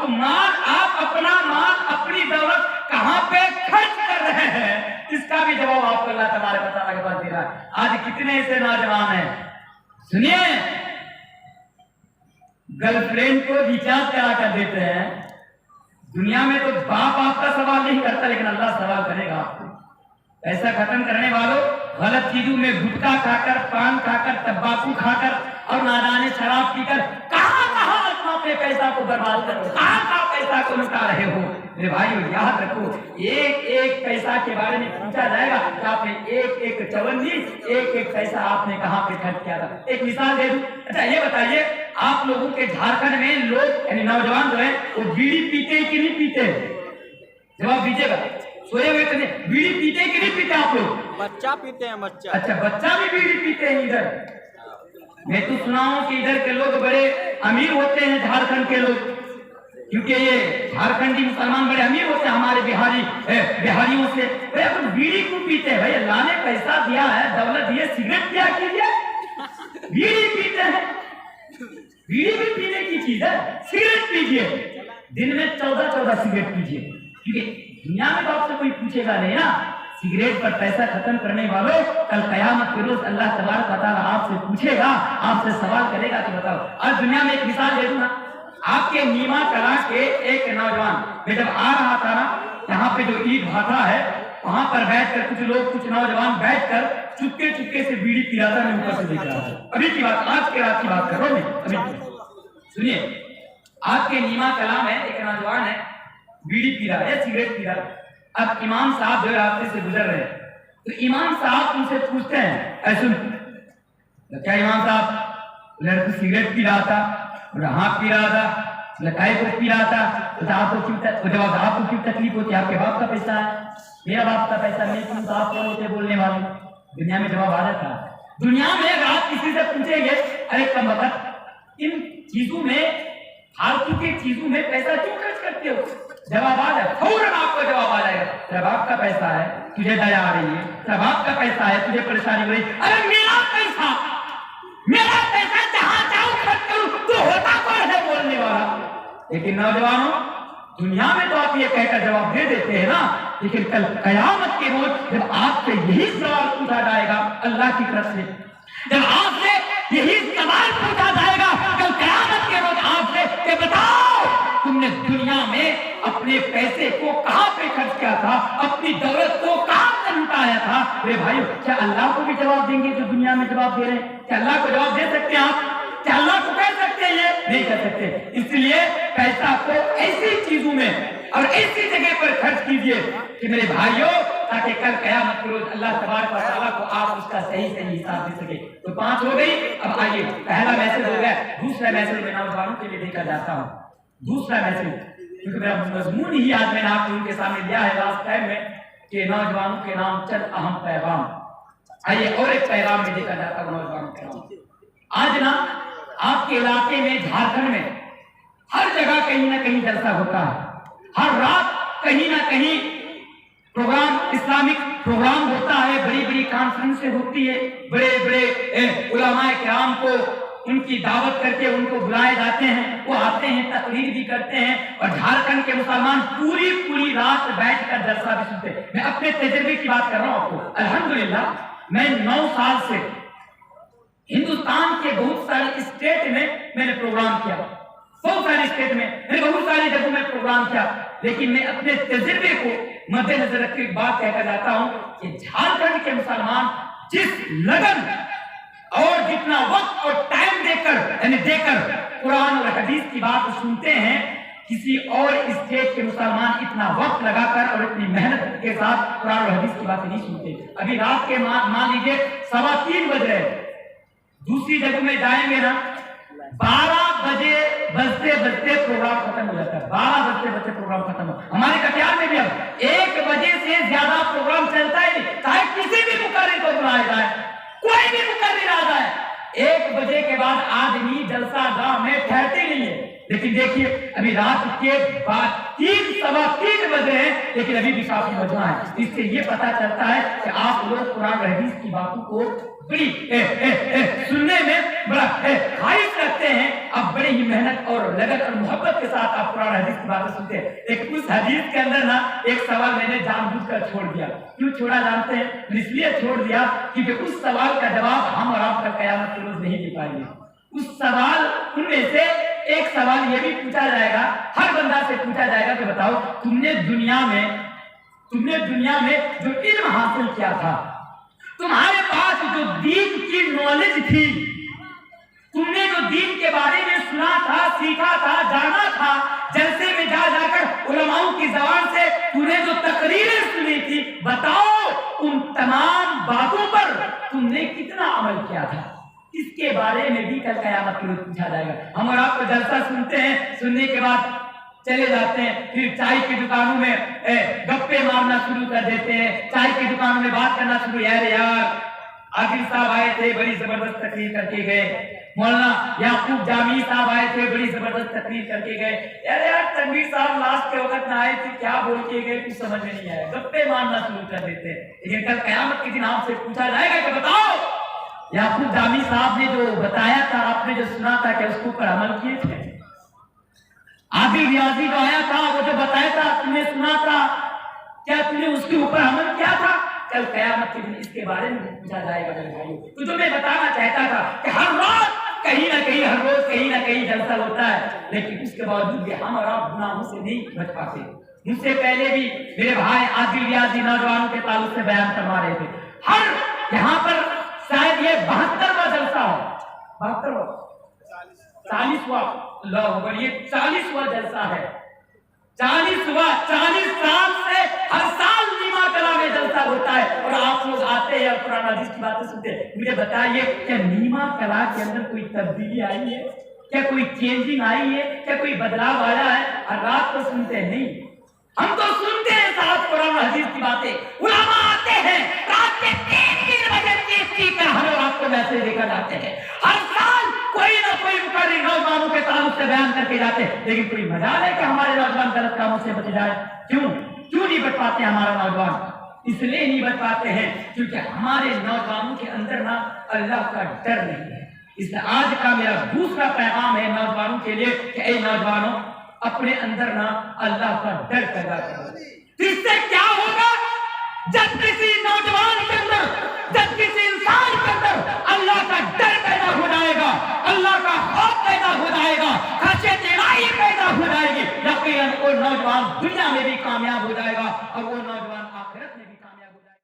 آپ اپنا مال اپنی دولت کہاں پہ خرچ کر رہے ہیں، اس کا بھی جواب آپ کو اللہ تبارک و تعالیٰ کے پاس دے رہا ہے۔ آج کتنے ایسے نوجوان ہیں، سنیے، گرل فرینڈ کو ریچارج کرا کر دیتے ہیں۔ دنیا میں تو باپ آپ کا سوال نہیں کرتا، لیکن اللہ سوال کرے گا آپ کو۔ پیسہ ختم کرنے والوں، غلط چیزوں میں گٹکا کھا کر، پان کھا کر، تمباکو کھا کر اور نادانے شراب پی کر کہاں اپنے پیسہ کو برباد کرو، کہاں پیسہ کو لٹا رہے ہو۔ میرے بھائیو یاد رکھو، ایک ایک پیسہ کے بارے میں پوچھا جائے گا کہ آپ نے ایک چوندی، ایک پیسہ آپ نے کہاں پہ خرچ کیا تھا۔ ایک مثال دے دوں، اچھا یہ بتائیے، آپ لوگوں کے جھارکھنڈ میں لوگ یعنی نوجوان جو ہیں وہ بیڑی پیتے کہ نہیں پیتے؟ جواب دیجیے گا، سوئے ہوئے تو نہیں، بیڑی پیتے کہ نہیں پیتے آپ لوگ؟ بچہ پیتے ہیں، بچہ۔ اچھا بچہ بھی بیڑی پیتے ہیں ادھر؟ میں تو سنا ہوں کہ ادھر کے لوگ بڑے امیر ہوتے ہیں، جھارکھنڈ کے لوگ، کیونکہ یہ جھارکھنڈی مسلمان بڑے امیر ہوتے ہیں ہمارے بہاریوں سے۔ بھائی اپن بیڑی کیوں پیتے ہیں؟ بھائی اللہ نے پیسہ دیا ہے، دولت دی ہے، سگریٹ پیا کیجیے، بیڑی پیتے ہیں، بیڑی بھی پینے کی چیز ہے، سگریٹ پیجیے، دن میں 14 سگریٹ پیجیے، کیونکہ دنیا میں تو آپ سے کوئی پوچھے گا نہیں نا۔ سگریٹ پر پیسہ ختم کرنے والوں، کل قیامت کے روز اللہ تبارک و تعالیٰ آپ سے پوچھے گا، آپ سے سوال کرے گا کہ بتاؤ۔ اور دنیا میں ایک مثال دے دوں نا، آپ کے نیما کلا کے ایک نوجوان میں جب آ رہا تھا نا، یہاں پہ جو عید بھاٹا ہے وہاں پر بیٹھ کر کچھ لوگ، کچھ نوجوان بیٹھ کر چپکے سے بیڑی پی رہا تھا، میں اوپر سے دیکھ رہا تھا۔ ابھی کی بات، آج کے رات کی بات کر رہا ہوں میں۔ سنیے، آپ کے نیما کلا میں ایک نوجوان ہے، بیڑی پی رہا ہے، سگریٹ پی رہا ہے۔ اب امام صاحب جو راستے سے گزر رہے ہیں تو امام صاحب ان سے پوچھتے ہیں، اے سن، کیا امام صاحب لڑکا سگریٹ پی رہا تھا؟ ہاں پی رہا تھا۔ لکائے کو پی رہا تھا تو آپ کو کیوں تکلیف ہوتی ہے؟ آپ کے باپ کا پیسہ ہے، میرا باپ کا پیسہ نہیں، کیوں؟ آپ کون ہوتے بولنے والے؟ دنیا میں جواب آ رہا تھا۔ دنیا میں اگر آپ کسی سے پوچھیں گے، ارے کم وقت ان چیزوں میں، فالتو کی چیزوں میں پیسہ کیوں خرچ کرتے ہو؟ جواب آ جائے، فوراً آپ کو جواب آ جائے گا، تیرا باپ کا پیسہ ہے، تجھے دیا آ رہی ہے، تیرا باپ کا پیسہ ہے، تجھے پریشانی ہو رہی ہے۔ ارے میرا پیسہ جہاں چاہوں خرچ کروں، تو ہوتا کون ہے بولنے والا؟ لیکن نوجوانوں، دنیا میں تو آپ یہ کہہ کر جواب دے دیتے ہیں نا، لیکن کل قیامت کے روز جب آپ سے یہی سوال پوچھا جائے گا اللہ کی طرف سے، جب آپ سے یہی سوال پوچھا جائے گا کل قیامت کے روز آپ سے کہ بتاؤ تم نے دنیا میں اپنے پیسے کو کہاں پہ خرچ کیا تھا، اپنی دولت کو کہاں پہ لٹایا تھا؟ میرے بھائیو، کیا اللہ کو بھی جواب دیں گے جو دنیا میں جواب دے رہے ہیں؟ کیا اللہ کو جواب دے سکتے ہیں آپ؟ کیا اللہ کو کہہ سکتے ہیں یہ؟ نہیں کہہ سکتے۔ اس لیے پیسہ کو ایسی چیزوں میں اور ایسی جگہ پر خرچ کیجئے کہ میرے بھائیو، تاکہ کل قیامت کے روز اللہ تبارک و تعالیٰ کو آپ اس کا صحیح حساب دے سکے۔ تو 5 ہو گئی، اب آئیے پہلا میسج ہو گیا، دوسرا میسج میں نوجوانوں کے لیے دے کر جاتا ہوں۔ دوسرا میسج، کیونکہ میرا مضمون ہی آج میں نے آپ کو ان کے سامنے دیا ہے لاسٹ ٹائم میں کہ نوجوانوں کے نام چند اہم پیغام۔ آئیے اور ایک پیغام میں دے کر جاتا ہوں نوجوانوں کے نام۔ آج نا آپ کے علاقے میں، جھارکھنڈ میں ہر جگہ کہیں نہ کہیں جلسہ ہوتا ہے، ہر رات کہیں نہ کہیں پروگرام، اسلامک پروگرام ہوتا ہے، بڑی بڑی کانفرنسیں ہوتی ہے، بڑے بڑے علماء کرام کو ان کی دعوت کر کے ان کو بلائے جاتے ہیں، وہ آتے ہیں، تقریر بھی کرتے ہیں، اور جھارکھنڈ کے مسلمان پوری رات بیٹھ کر جلسہ بھی سنتے ہیں۔ میں اپنے تجربے کی بات کر رہا ہوں آپ کو۔ الحمدللہ میں 9 سال سے ہندوستان کے بہت سارے اسٹیٹ میں نے پروگرام کیا، بہت سارے اسٹیٹ میں نے بہت ساری جگہوں میں پروگرام کیا، لیکن میں اپنے تجربے کو مد نظر رکھ کے ایک بات کہہ کر جاتا ہوں کہ جھارکھنڈ کے مسلمان جس لگن اور جتنا وقت اور ٹائم دے کر قرآن اور حدیث کی بات سنتے ہیں، کسی اور اسٹیٹ کے مسلمان اتنا وقت لگا کر اور اتنی محنت کے ساتھ قرآن اور حدیث کی باتیں نہیں سنتے۔ ابھی رات کے مان لیجیے 3:15 بج رہے، دوسری جگہ میں جائیں گے نا 12 بجے بجتے پروگرام ختم ہو جاتا ہے، 12 بجتے پروگرام ختم ہو۔ ہمارے کٹیہار میں بھی اب 1 بجے سے زیادہ پروگرام چلتا ہی نہیں، چاہے کسی بھی مقرر کو بلایا جائے، کوئی بھی مقرر آ جائے، 1 بجے کے بعد آدمی جلسہ گاہ میں ٹھہرتے نہیں ہے۔ لیکن دیکھیے ابھی رات کے بعد 3 سوا 3 بجے ہیں لیکن ابھی بھی کافی مجمع ہے. اس سے یہ پتا چلتا ہے کہ آپ لوگ قرآن اور حدیث کی باتوں کو بڑی سننے میں بڑا خواہش رکھتے ہیں. اب بڑے ہی محنت اور لگن اور محبت کے ساتھ آپ قرآن حدیث کی باتیں سنتے ہیں. لیکن اس حدیث کے اندر نا ایک سوال میں نے جان بوجھ کر چھوڑ دیا. کیوں چھوڑا جانتے ہیں؟ اس لیے چھوڑ دیا کیونکہ اس سوال کا جواب ہم اور آپ کا قیامت کے روز نہیں دے پائیں گے. اس سوال ان میں سے ایک سوال یہ بھی پوچھا جائے گا, ہر بندہ سے پوچھا جائے گا کہ بتاؤ تم نے دنیا میں جو علم حاصل کیا تھا, تمہارے پاس جو دین کی نالج تھی, تم نے جو دین کے بارے میں سنا تھا, سیکھا تھا, جانا تھا, جلسے میں جا کر علماء کی زبان سے تم نے جو تقریریں سنی تھی, بتاؤ ان تمام باتوں پر تم نے کتنا عمل کیا تھا. اس کے بارے میں بھی کل قیامت کے روز پوچھا جائے گا. ہم اور آپ کو جلسہ سنتے ہیں, سننے کے بعد چلے جاتے ہیں, پھر چائے کی دکانوں میں گپے مارنا شروع کر دیتے ہیں, چائے کی دکانوں میں بات کرنا شروع. یار عادل صاحب آئے تھے, بڑی زبردست تقریر کر کے گئے. مولانا یعقوب جامی صاحب آئے تھے, بڑی زبردست تقریر کر کے گئے. یار تنویر صاحب لاسٹ کے وقت میں آئے تھے, کیا بول کے گئے کچھ سمجھ میں نہیں آیا. گپے مارنا شروع کر دیتے ہیں. لیکن کل قیامت کے دن آپ سے پوچھا جائے گا کہ بتاؤ یعقوب جامی صاحب نے جو بتایا تھا, آپ نے جو سنا تھا, کہ اس کے اوپر عمل کیے تھے؟ عادل ریاضی جو آیا تھا, وہ جو بتایا تھا, تم نے سنا تھا, کیا تم نے اس کے اوپر عمل کیا تھا؟ کل قیامت کے دن اس کے بارے میں پوچھا جائے گا. میرے بھائیوں, تو جو میں بتانا چاہتا تھا کہ ہر رات کہیں نہ کہیں, ہر روز کہیں نہ کہیں جلسہ ہوتا ہے, لیکن اس کے باوجود بھی ہم اور آپ گناہوں سے نہیں بچ پاتے. مجھ سے پہلے بھی میرے بھائی عادل ریاضی نوجوانوں کے تعلق سے بیان فرما رہے تھے. ہر یہاں پر شاید یہ 72واں جلسہ ہے, 40واں, اللہ اکبر, یہ 40واں جلسہ ہے. 40 سال سے ہر سال نیما کلا میں جلسہ ہوتا ہے اور آپ لوگ آتے ہیں اور قرآن حدیث کی باتیں سنتے ہیں. مجھے بتائیے کیا نیما کلا کے اندر کوئی تبدیلی آئی ہے؟ کیا کوئی چینجنگ آئی ہے؟ کیا کوئی بدلاؤ آیا ہے؟ ہر رات کو سنتے ہیں نہیں, ہم تو سنتے ہیں ساتھ قرآن حدیث کی باتیں. علماء آتے ہیں رات کے 3 بجے ہمیں آپ کو میسج دے کر جاتے ہیں. ہر سال کوئی نہ کوئی مقرر نوجوانوں کے تعلق سے بیان کر کے جاتے ہیں, لیکن کوئی مجال ہے کہ ہمارے نوجوان غلط کاموں سے بچ جائے؟ کیوں نہیں بچ پاتے ہمارا نوجوان؟ اس لیے نہیں بچ پاتے ہیں کیونکہ ہمارے نوجوانوں کے اندر نا اللہ کا ڈر نہیں ہے. اس لیے آج کا میرا دوسرا پیغام ہے نوجوانوں کے لیے کہ اے نوجوانوں, اپنے اندر نا اللہ کا ڈر پیدا کرو. اس سے کیا ہوگا؟ جب کسی نوجوان کے اندر, جب کسی انسان کے اندر اللہ کا ڈر پیدا ہو جائے گا, اللہ کا خوف پیدا ہو جائے گا, خشیت الہی پیدا ہو جائے گی, یقیناً وہ نوجوان دنیا میں بھی کامیاب ہو جائے گا اور وہ